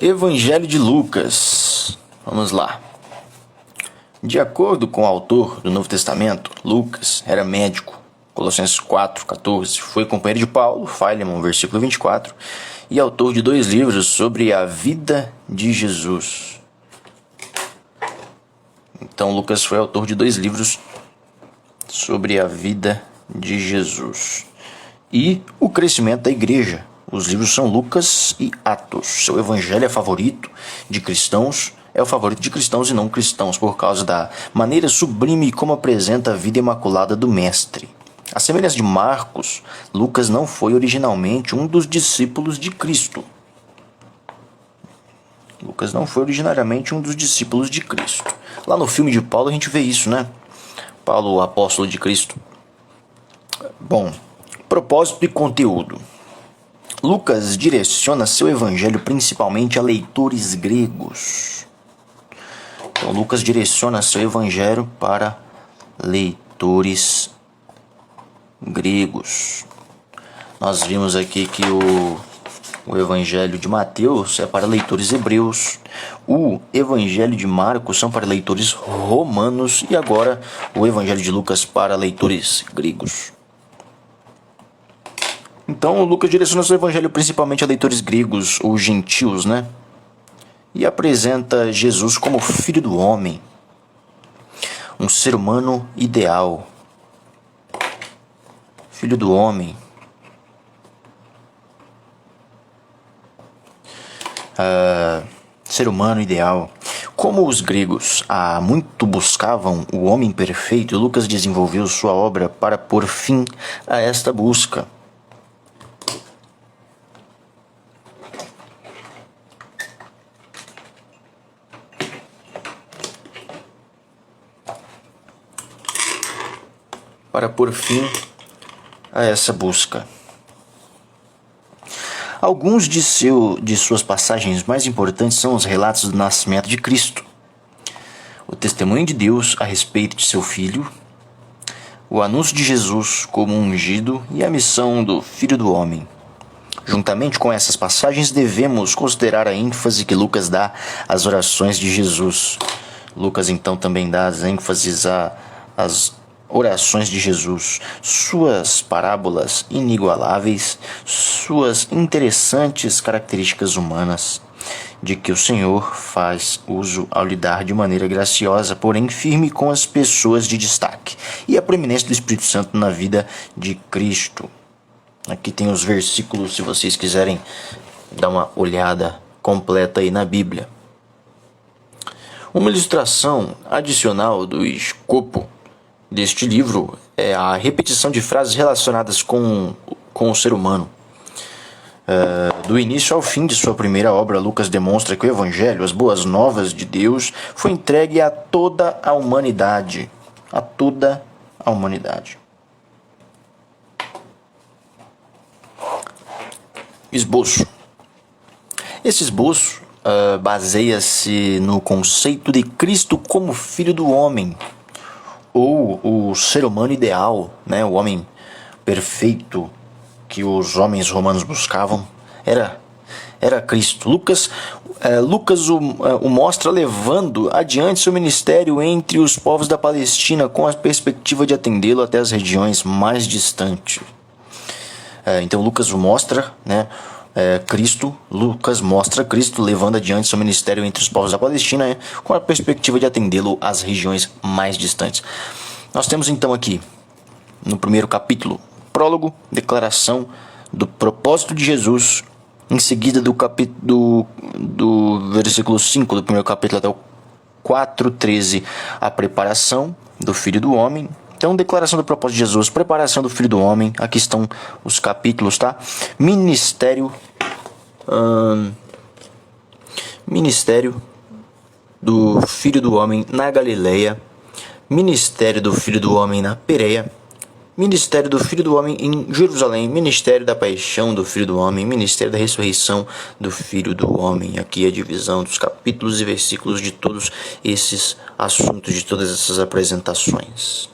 Evangelho de Lucas. Vamos lá. De acordo com o autor do Novo Testamento, Lucas era médico. Colossenses 4:14. Foi companheiro de Paulo, Philemon, versículo 24. E autor de 2 livros sobre a vida de Jesus. Então, Lucas foi autor de 2 livros sobre a vida de Jesus. E o crescimento da igreja. Os livros são Lucas e Atos. Seu evangelho é favorito de cristãos. É o favorito de cristãos e não cristãos, por causa da maneira sublime como apresenta a vida imaculada do Mestre. A semelhança de Marcos, Lucas não foi originalmente um dos discípulos de Cristo. Lucas não foi originariamente um dos discípulos de Cristo. Lá no filme de Paulo a gente vê isso, né? Paulo, o apóstolo de Cristo. Bom, propósito e conteúdo. Lucas direciona seu evangelho principalmente a leitores gregos. Então, Lucas direciona seu evangelho para leitores gregos. Nós vimos aqui que o evangelho de Mateus é para leitores hebreus. O evangelho de Marcos são para leitores romanos. E agora o evangelho de Lucas para leitores gregos. Então, Lucas direciona seu evangelho principalmente a leitores gregos ou gentios, né? E apresenta Jesus como filho do homem, um ser humano ideal. Filho do homem. Ser humano ideal. Como os gregos há muito buscavam o homem perfeito, Lucas desenvolveu sua obra para pôr fim a esta busca. Para pôr fim a essa busca. Alguns de suas passagens mais importantes são os relatos do nascimento de Cristo, o testemunho de Deus a respeito de seu Filho, o anúncio de Jesus como ungido e a missão do Filho do Homem. Juntamente com essas passagens, devemos considerar a ênfase que Lucas dá às orações de Jesus. Lucas, então, também dá as ênfases às orações de Jesus, suas parábolas inigualáveis, suas interessantes características humanas, de que o Senhor faz uso ao lidar de maneira graciosa, porém firme com as pessoas de destaque, e a preeminência do Espírito Santo na vida de Cristo. Aqui tem os versículos, se vocês quiserem dar uma olhada completa aí na Bíblia. Uma ilustração adicional do escopo deste livro é a repetição de frases relacionadas com o ser humano. Do início ao fim de sua primeira obra, Lucas demonstra que o Evangelho, as boas novas de Deus, foi entregue a toda a humanidade. A toda a humanidade. Esboço. Esse esboço baseia-se no conceito de Cristo como Filho do Homem, ou o ser humano ideal, né? O homem perfeito que os homens romanos buscavam, era Cristo. Lucas o mostra levando adiante seu ministério entre os povos da Palestina, com a perspectiva de atendê-lo até as regiões mais distantes. Então Lucas o mostra, né? Lucas mostra Cristo levando adiante seu ministério entre os povos da Palestina, com a perspectiva de atendê-lo às regiões mais distantes. Nós temos então aqui, no primeiro capítulo, prólogo, declaração do propósito de Jesus, em seguida do versículo 5 do primeiro capítulo até o 4:13, a preparação do Filho do Homem. Então, declaração do propósito de Jesus, preparação do Filho do Homem, aqui estão os capítulos, tá? Ministério do Filho do Homem na Galileia, ministério do Filho do Homem na Pérea, ministério do Filho do Homem em Jerusalém, ministério da paixão do Filho do Homem, ministério da ressurreição do Filho do Homem. Aqui a divisão dos capítulos e versículos de todos esses assuntos, de todas essas apresentações.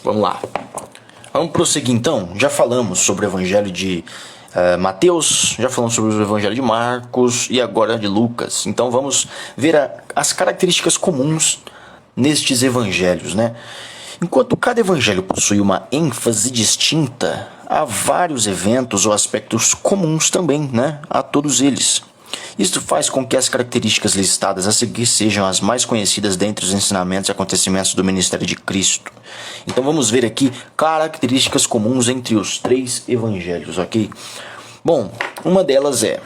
Vamos lá. Vamos prosseguir então. Já falamos sobre o evangelho de Mateus, já falamos sobre o Evangelho de Marcos e agora de Lucas. Então vamos ver as características comuns nestes evangelhos, né? Enquanto cada evangelho possui uma ênfase distinta, há vários eventos ou aspectos comuns também, né, a todos eles. Isto faz com que as características listadas a seguir sejam as mais conhecidas dentre os ensinamentos e acontecimentos do ministério de Cristo. Então vamos ver aqui características comuns entre os 3 evangelhos, ok? Bom, uma delas é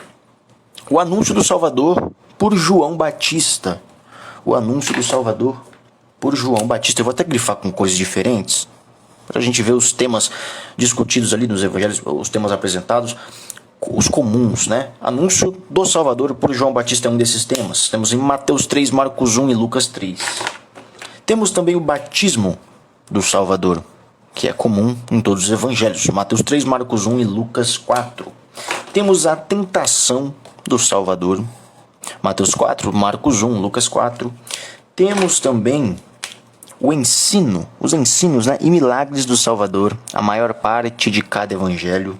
o anúncio do Salvador por João Batista. O anúncio do Salvador por João Batista. Eu vou até grifar com cores diferentes, para a gente ver os temas discutidos ali nos evangelhos, os temas apresentados, os comuns, né? Anúncio do Salvador por João Batista é um desses temas. Temos em Mateus 3, Marcos 1 e Lucas 3. Temos também o batismo do Salvador, que é comum em todos os evangelhos. Mateus 3, Marcos 1 e Lucas 4. Temos a tentação do Salvador. Mateus 4, Marcos 1, Lucas 4. Temos também o ensino, os ensinos, né, e milagres do Salvador. A maior parte de cada evangelho.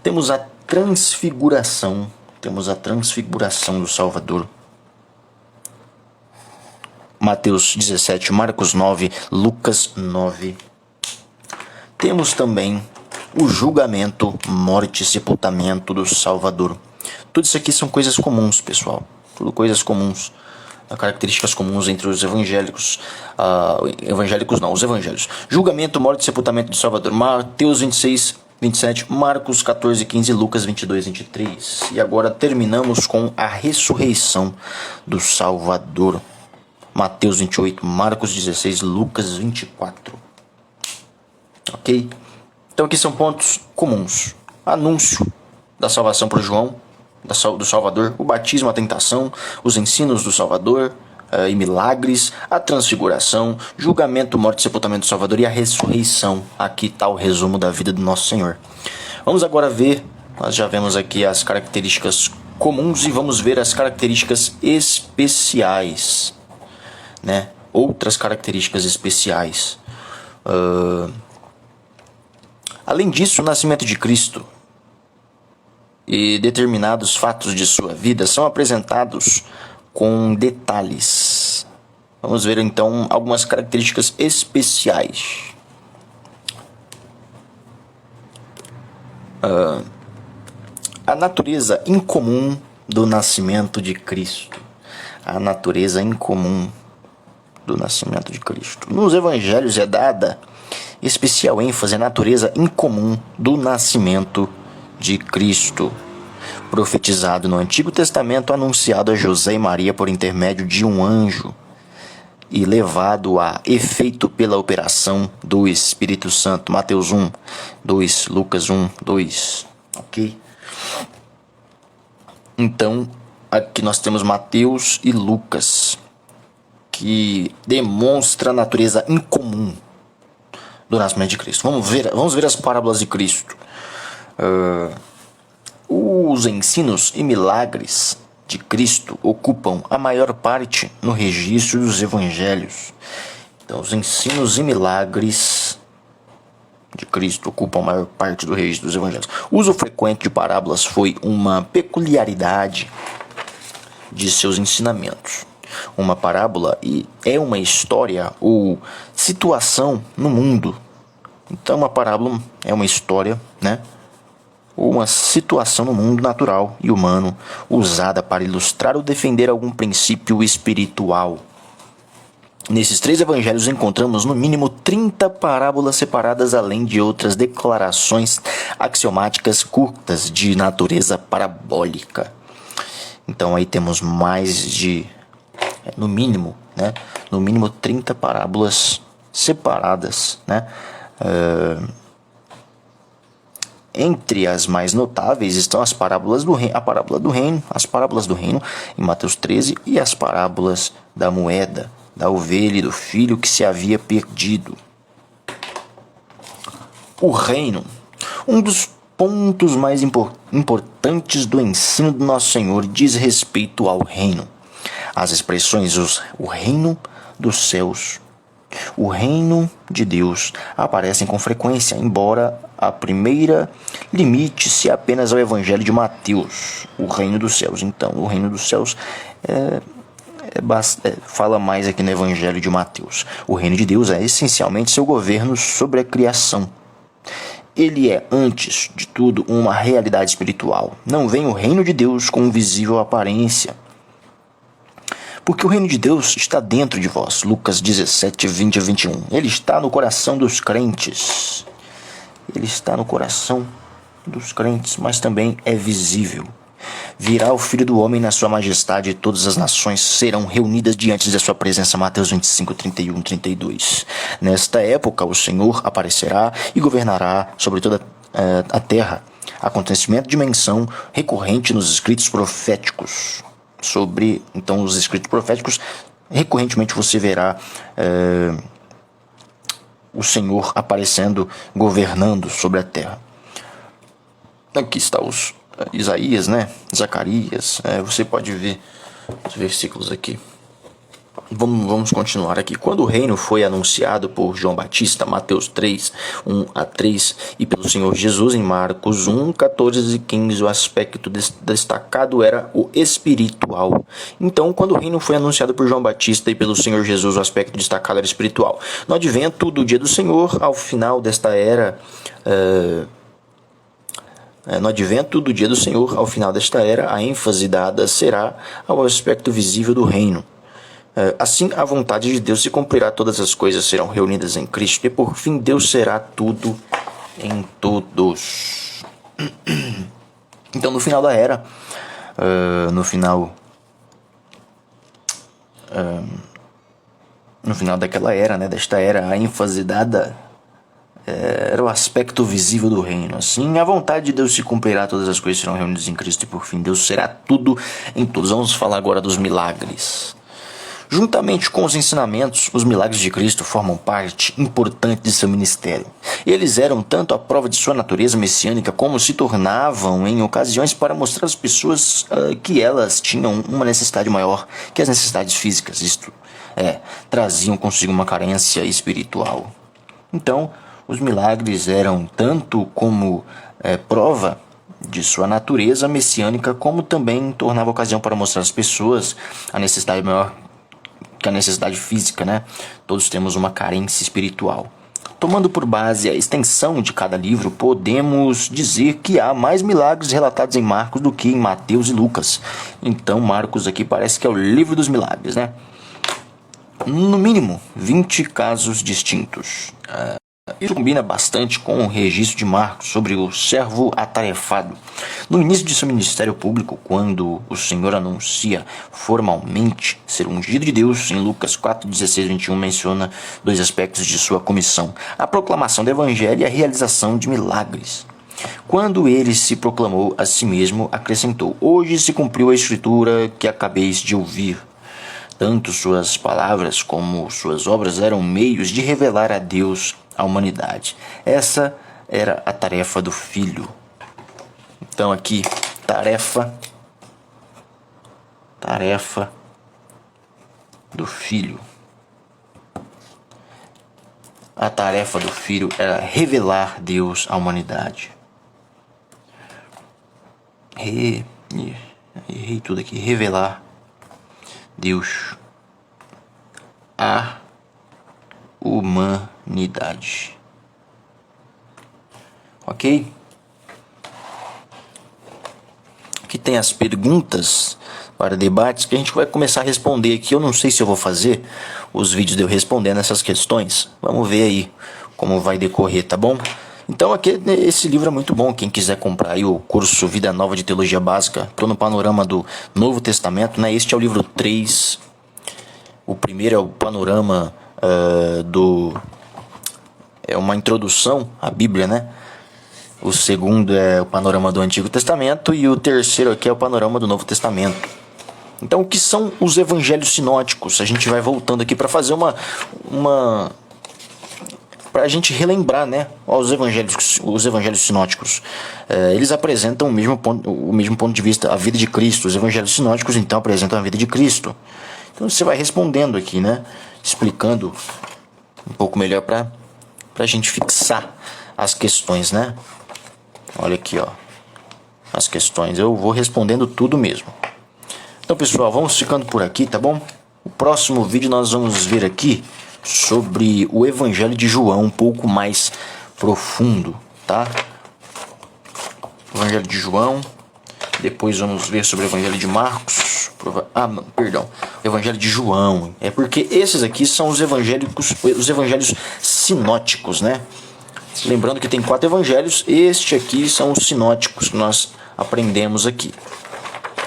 Temos a transfiguração. Temos a transfiguração do Salvador. Mateus 17, Marcos 9, Lucas 9. Temos também o julgamento, morte e sepultamento do Salvador. Tudo isso aqui são coisas comuns, pessoal. Tudo coisas comuns. Características comuns entre os evangélicos. Os evangelhos. Julgamento, morte e sepultamento do Salvador. Mateus 26, 27, Marcos 14, 15, Lucas 22, 23. E agora terminamos com a ressurreição do Salvador. Mateus 28, Marcos 16, Lucas 24. Ok? Então aqui são pontos comuns. Anúncio da salvação por João, do Salvador, o batismo, a tentação, os ensinos do Salvador e milagres, a transfiguração, julgamento, morte e sepultamento do Salvador e a ressurreição. Aqui está o resumo da vida do nosso Senhor. Vamos agora ver, nós já vemos aqui as características comuns e vamos ver as características especiais, né? Outras características especiais. Além disso, o nascimento de Cristo e determinados fatos de sua vida são apresentados com detalhes. Vamos ver então algumas características especiais. A natureza incomum do nascimento de Cristo. A natureza incomum do nascimento de Cristo. Nos evangelhos é dada especial ênfase à natureza incomum do nascimento de Cristo, profetizado no Antigo Testamento, anunciado a José e Maria por intermédio de um anjo e levado a efeito pela operação do Espírito Santo. Mateus 1, 2, Lucas 1, 2. Ok? Então, aqui nós temos Mateus e Lucas, que demonstra a natureza incomum do nascimento de Cristo. Vamos ver as parábolas de Cristo. Os ensinos e milagres de Cristo ocupam a maior parte no registro dos evangelhos. Então, os ensinos e milagres de Cristo ocupam a maior parte do registro dos evangelhos. O uso frequente de parábolas foi uma peculiaridade de seus ensinamentos. Uma parábola é uma história ou situação no mundo. Então, uma parábola é uma história, né? Ou uma situação no mundo natural e humano usada para ilustrar ou defender algum princípio espiritual. Nesses 3 evangelhos encontramos no mínimo 30 parábolas separadas, além de outras declarações axiomáticas curtas de natureza parabólica. Então aí temos mais de, no mínimo 30 parábolas separadas, né? Entre as mais notáveis estão as parábolas do reino, as parábolas do reino em Mateus 13 e as parábolas da moeda, da ovelha e do filho que se havia perdido. O reino. Um dos pontos mais importantes do ensino do nosso Senhor diz respeito ao reino. As expressões o reino dos céus O reino de Deus aparecem com frequência, embora a primeira limite-se apenas ao Evangelho de Mateus, o reino dos céus. Então, o reino dos céus fala mais aqui no Evangelho de Mateus. O reino de Deus é essencialmente seu governo sobre a criação. Ele é, antes de tudo, uma realidade espiritual. Não vem o reino de Deus com visível aparência, porque o reino de Deus está dentro de vós. Lucas 17, 20 a 21. Ele está no coração dos crentes. Ele está no coração dos crentes, mas também é visível. Virá o Filho do Homem na sua majestade e todas as nações serão reunidas diante da sua presença. Mateus 25, 31, 32. Nesta época o Senhor aparecerá e governará sobre toda a terra. Acontecimento de menção recorrente nos escritos proféticos. Então, os escritos proféticos, recorrentemente você verá o Senhor aparecendo, governando sobre a terra. Aqui está os Isaías, né? Zacarias, você pode ver os versículos aqui. Vamos continuar aqui. Quando o reino foi anunciado por João Batista, Mateus 3, 1 a 3, e pelo Senhor Jesus em Marcos 1, 14 e 15, o aspecto destacado era o espiritual. Então, quando o reino foi anunciado por João Batista e pelo Senhor Jesus, o aspecto destacado era espiritual. No advento do dia do Senhor, ao final desta era... No advento do dia do Senhor, ao final desta era, a ênfase dada será ao aspecto visível do reino. Assim, a vontade de Deus se cumprirá, todas as coisas serão reunidas em Cristo, e por fim Deus será tudo em todos. Então, no final da era, no final daquela era, né, desta era, a ênfase dada era o aspecto visível do reino. Assim, a vontade de Deus se cumprirá, todas as coisas serão reunidas em Cristo, e por fim Deus será tudo em todos. Vamos falar agora dos milagres. Juntamente com os ensinamentos, os milagres de Cristo formam parte importante de seu ministério. Eles eram tanto a prova de sua natureza messiânica, como se tornavam em ocasiões para mostrar às pessoas que elas tinham uma necessidade maior que as necessidades físicas. Isto traziam consigo uma carência espiritual. Então, os milagres eram tanto como prova de sua natureza messiânica, como também tornava ocasião para mostrar às pessoas a necessidade maior que a necessidade física, né? Todos temos uma carência espiritual. Tomando por base a extensão de cada livro, podemos dizer que há mais milagres relatados em Marcos do que em Mateus e Lucas. Então, Marcos aqui parece que é o livro dos milagres, né? No mínimo, 20 casos distintos. Isso combina bastante com o registro de Marcos sobre o servo atarefado. No início de seu ministério público, quando o Senhor anuncia formalmente ser ungido de Deus, em Lucas 4, 16, 21, menciona dois aspectos de sua comissão: a proclamação do Evangelho e a realização de milagres. Quando ele se proclamou a si mesmo, acrescentou: hoje se cumpriu a escritura que acabeis de ouvir. Tanto suas palavras como suas obras eram meios de revelar a Deus à humanidade. Essa era a tarefa do Filho. Então aqui, tarefa do Filho. A tarefa do Filho era revelar Deus à humanidade. Errei tudo aqui. Revelar Deus à humanidade. Ok? Aqui tem as perguntas para debates que a gente vai começar a responder aqui. Eu não sei se eu vou fazer os vídeos de eu respondendo essas questões. Vamos ver aí como vai decorrer, tá bom? Então aqui, esse livro é muito bom. Quem quiser comprar aí o curso Vida Nova de Teologia Básica, estou no panorama do Novo Testamento, né? Este é o livro 3. O primeiro é o panorama é uma introdução à Bíblia, né? O segundo é o panorama do Antigo Testamento e o terceiro aqui é o panorama do Novo Testamento. Então, o que são os evangelhos sinóticos? A gente vai voltando aqui para fazer para a gente relembrar, né, os evangelhos sinóticos. Eles apresentam o mesmo ponto de vista, a vida de Cristo. Os evangelhos sinóticos, então, apresentam a vida de Cristo. Então, você vai respondendo aqui, né, explicando um pouco melhor para a gente fixar as questões, né? Olha aqui, ó, as questões. Eu vou respondendo tudo mesmo. Então, pessoal, vamos ficando por aqui, tá bom? O próximo vídeo nós vamos ver aqui sobre o Evangelho de João, um pouco mais profundo, tá? Evangelho de João. Depois vamos ver sobre o Evangelho de Marcos. Perdão. Evangelho de João. É porque esses aqui são os evangelhos sinóticos, né? Lembrando que tem 4 evangelhos. Este aqui são os sinóticos que nós aprendemos aqui.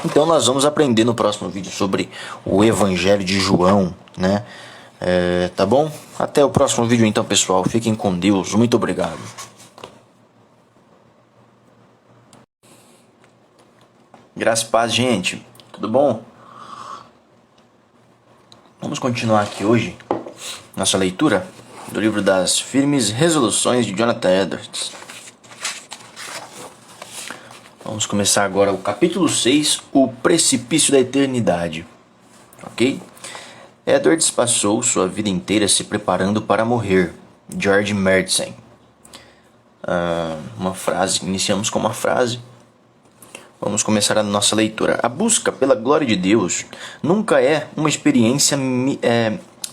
Então nós vamos aprender no próximo vídeo sobre o Evangelho de João, né? Tá bom? Até o próximo vídeo então, pessoal. Fiquem com Deus. Muito obrigado. Graça e paz, gente. Tudo bom? Vamos continuar aqui hoje nossa leitura do livro das Firmes Resoluções de Jonathan Edwards. Vamos começar agora o capítulo 6, o precipício da eternidade. Ok? Edwards passou sua vida inteira se preparando para morrer. George Mersenne. Uma frase, iniciamos com uma frase. Vamos começar a nossa leitura. A busca pela glória de Deus nunca é uma experiência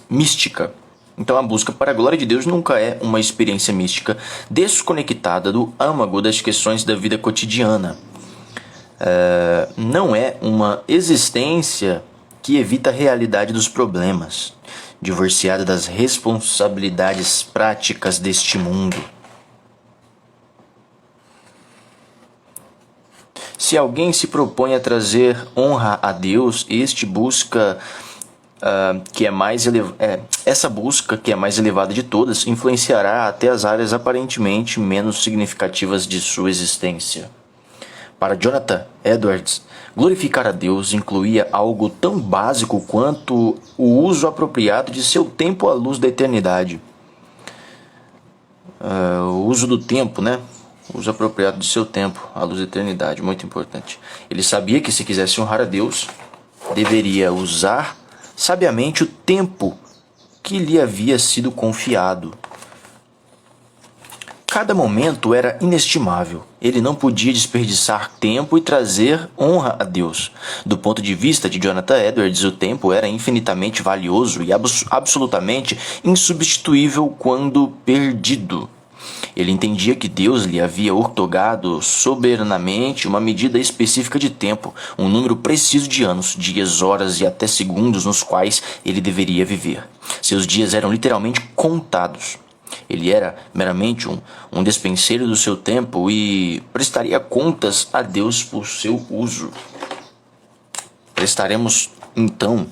mística. Então a busca para a glória de Deus nunca é uma experiência mística desconectada do âmago das questões da vida cotidiana. Não é uma existência que evita a realidade dos problemas, divorciada das responsabilidades práticas deste mundo. Se alguém se propõe a trazer honra a Deus, este busca essa busca, que é mais elevada de todas, influenciará até as áreas aparentemente menos significativas de sua existência. Para Jonathan Edwards, glorificar a Deus incluía algo tão básico quanto o uso apropriado de seu tempo à luz da eternidade. O uso do tempo, né? O uso apropriado de seu tempo à luz da eternidade, muito importante. Ele sabia que se quisesse honrar a Deus, deveria usar sabiamente o tempo que lhe havia sido confiado. Cada momento era inestimável. Ele não podia desperdiçar tempo e trazer honra a Deus. Do ponto de vista de Jonathan Edwards, o tempo era infinitamente valioso e absolutamente insubstituível quando perdido. Ele entendia que Deus lhe havia outorgado soberanamente uma medida específica de tempo, um número preciso de anos, dias, horas e até segundos nos quais ele deveria viver. Seus dias eram literalmente contados. Ele era meramente um despenseiro do seu tempo e prestaria contas a Deus por seu uso. Prestaremos, então,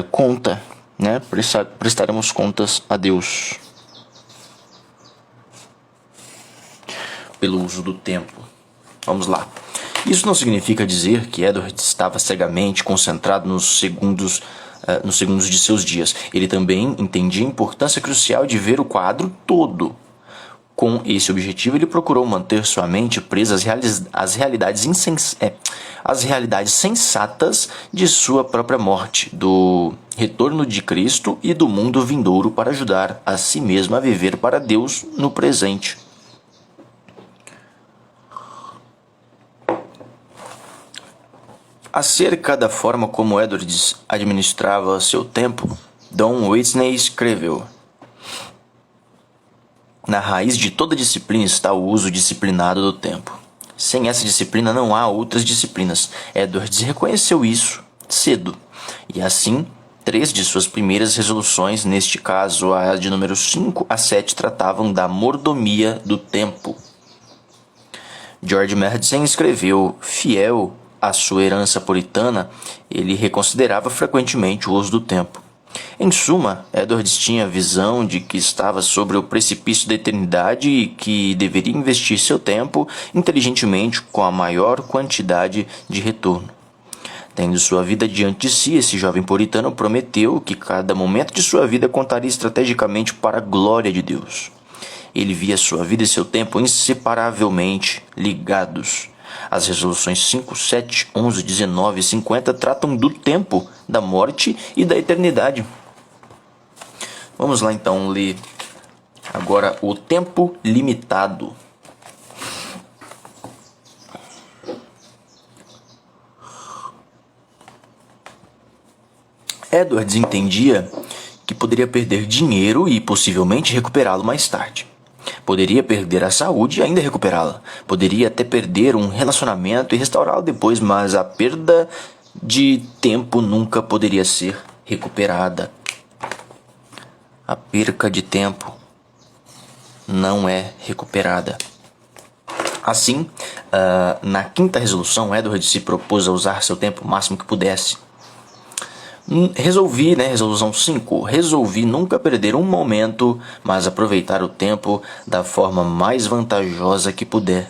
conta, né? Prestaremos contas a Deus pelo uso do tempo. Vamos lá. Isso não significa dizer que Edwards estava cegamente concentrado nos segundos de seus dias. Ele também entendia a importância crucial de ver o quadro todo. Com esse objetivo, ele procurou manter sua mente presa às realidades sensatas de sua própria morte, do retorno de Cristo e do mundo vindouro para ajudar a si mesmo a viver para Deus no presente. Acerca da forma como Edwards administrava seu tempo, Don Whitney escreveu: na raiz de toda disciplina está o uso disciplinado do tempo. Sem essa disciplina não há outras disciplinas. Edwards reconheceu isso cedo, e assim, 3 de suas primeiras resoluções, neste caso a de números 5 a 7, tratavam da mordomia do tempo. George Mersenne escreveu: fiel à sua herança puritana, ele reconsiderava frequentemente o uso do tempo. Em suma, Edwards tinha a visão de que estava sobre o precipício da eternidade e que deveria investir seu tempo inteligentemente com a maior quantidade de retorno. Tendo sua vida diante de si, esse jovem puritano prometeu que cada momento de sua vida contaria estrategicamente para a glória de Deus. Ele via sua vida e seu tempo inseparavelmente ligados. As resoluções 5, 7, 11, 19 e 50 tratam do tempo, da morte e da eternidade. Vamos lá então ler agora o tempo limitado. Edwards entendia que poderia perder dinheiro e possivelmente recuperá-lo mais tarde. Poderia perder a saúde e ainda recuperá-la. Poderia até perder um relacionamento e restaurá-lo depois, mas a perda de tempo nunca poderia ser recuperada. A perca de tempo não é recuperada. Assim, na quinta resolução, Edward se propôs a usar seu tempo o máximo que pudesse. Resolução 5, resolvi nunca perder um momento, mas aproveitar o tempo da forma mais vantajosa que puder.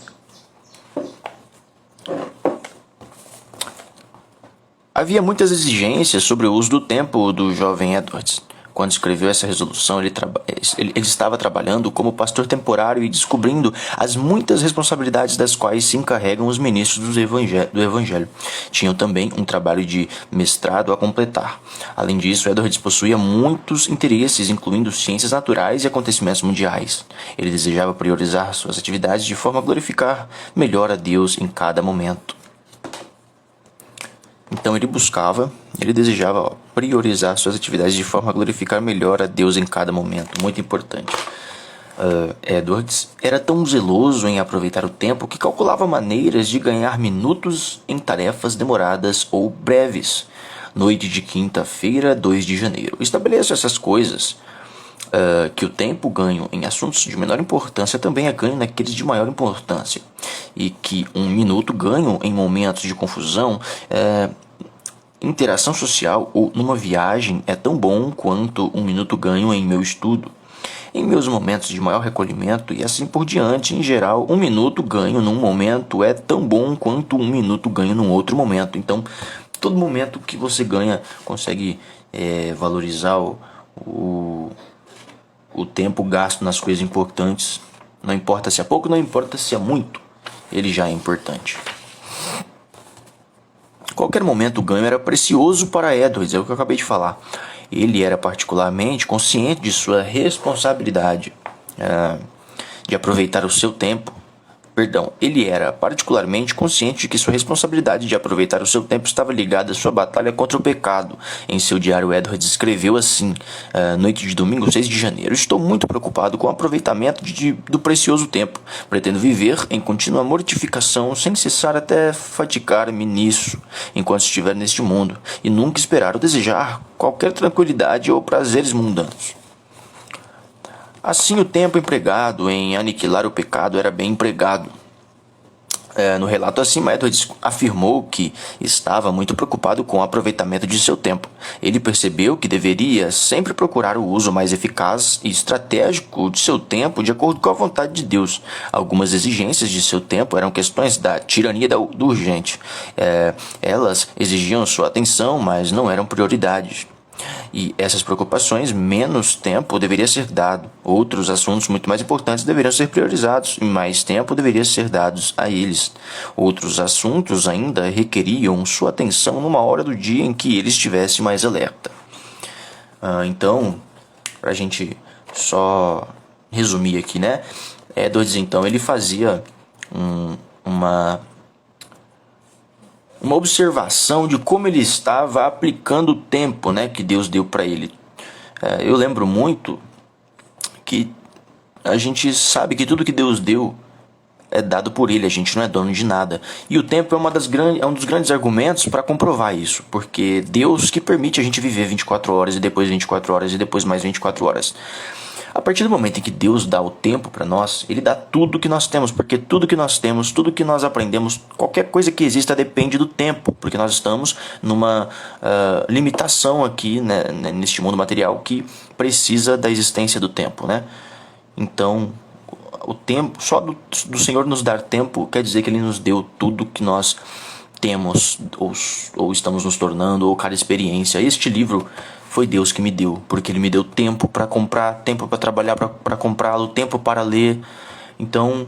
Havia muitas exigências sobre o uso do tempo do jovem Edwards. Quando escreveu essa resolução, ele estava trabalhando como pastor temporário e descobrindo as muitas responsabilidades das quais se encarregam os ministros do Evangelho. Tinham também um trabalho de mestrado a completar. Além disso, Edwards possuía muitos interesses, incluindo ciências naturais e acontecimentos mundiais. Ele desejava priorizar suas atividades de forma a glorificar melhor a Deus em cada momento. Então ele desejava priorizar suas atividades de forma a glorificar melhor a Deus em cada momento. Muito importante. Edwards era tão zeloso em aproveitar o tempo que calculava maneiras de ganhar minutos em tarefas demoradas ou breves. Noite de quinta-feira, 2 de janeiro. Estabeleço essas coisas, que o tempo ganho em assuntos de menor importância também é ganho naqueles de maior importância. E que um minuto ganho em momentos de confusão, interação social ou numa viagem é tão bom quanto um minuto ganho em meu estudo. Em meus momentos de maior recolhimento e assim por diante, em geral, um minuto ganho num momento é tão bom quanto um minuto ganho num outro momento. Então, todo momento que você ganha consegue valorizar o tempo gasto nas coisas importantes. Não importa se é pouco, não importa se é muito, ele já é importante. Qualquer momento ganho era precioso para Edwards, é o que eu acabei de falar. Ele era particularmente consciente de sua responsabilidade de aproveitar o seu tempo. Ele era particularmente consciente de que sua responsabilidade de aproveitar o seu tempo estava ligada à sua batalha contra o pecado. Em seu diário, Edwards escreveu assim, noite de domingo, 6 de janeiro: estou muito preocupado com o aproveitamento do precioso tempo. Pretendo viver em contínua mortificação sem cessar até fatigar-me nisso, enquanto estiver neste mundo, e nunca esperar ou desejar qualquer tranquilidade ou prazeres mundanos. Assim, o tempo empregado em aniquilar o pecado era bem empregado. No relato acima, Edwards afirmou que estava muito preocupado com o aproveitamento de seu tempo. Ele percebeu que deveria sempre procurar o uso mais eficaz e estratégico de seu tempo de acordo com a vontade de Deus. Algumas exigências de seu tempo eram questões da tirania do urgente. Elas exigiam sua atenção, mas não eram prioridades. E essas preocupações, menos tempo deveria ser dado. Outros assuntos muito mais importantes deveriam ser priorizados e mais tempo deveria ser dado a eles. Outros assuntos ainda requeriam sua atenção numa hora do dia em que ele estivesse mais alerta. Então, para a gente só resumir aqui, né? Edwards, então, ele fazia uma observação de como ele estava aplicando o tempo, né, que Deus deu para ele. Eu lembro muito que a gente sabe que tudo que Deus deu é dado por ele, a gente não é dono de nada. E o tempo é um dos grandes argumentos para comprovar isso, porque Deus que permite a gente viver 24 horas e depois 24 horas e depois mais 24 horas. A partir do momento em que Deus dá o tempo para nós, Ele dá tudo que nós temos, porque tudo que nós temos, tudo que nós aprendemos, qualquer coisa que exista depende do tempo, porque nós estamos numa limitação aqui, né, neste mundo material que precisa da existência do tempo, né? Então, o tempo, só do Senhor nos dar tempo, quer dizer que Ele nos deu tudo que nós temos, ou estamos nos tornando, ou cada experiência. Este livro foi Deus que me deu, porque Ele me deu tempo para comprar, tempo para trabalhar para comprá-lo, tempo para ler. Então,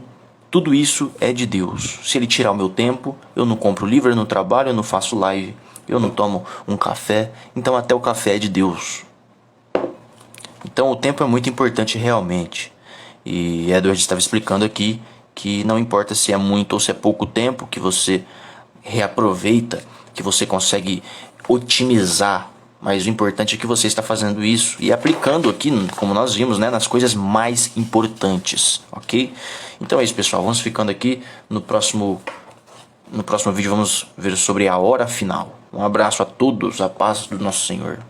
tudo isso é de Deus. Se Ele tirar o meu tempo, eu não compro livro, eu não trabalho, eu não faço live, eu não tomo um café. Então, até o café é de Deus. Então o tempo é muito importante realmente. E Edward estava explicando aqui que não importa se é muito ou se é pouco tempo que você reaproveita, que você consegue otimizar, mas o importante é que você está fazendo isso e aplicando aqui, como nós vimos, né, nas coisas mais importantes, ok? Então é isso, pessoal, vamos ficando aqui. No próximo vídeo vamos ver sobre a hora final. Um abraço a todos, a paz do nosso Senhor.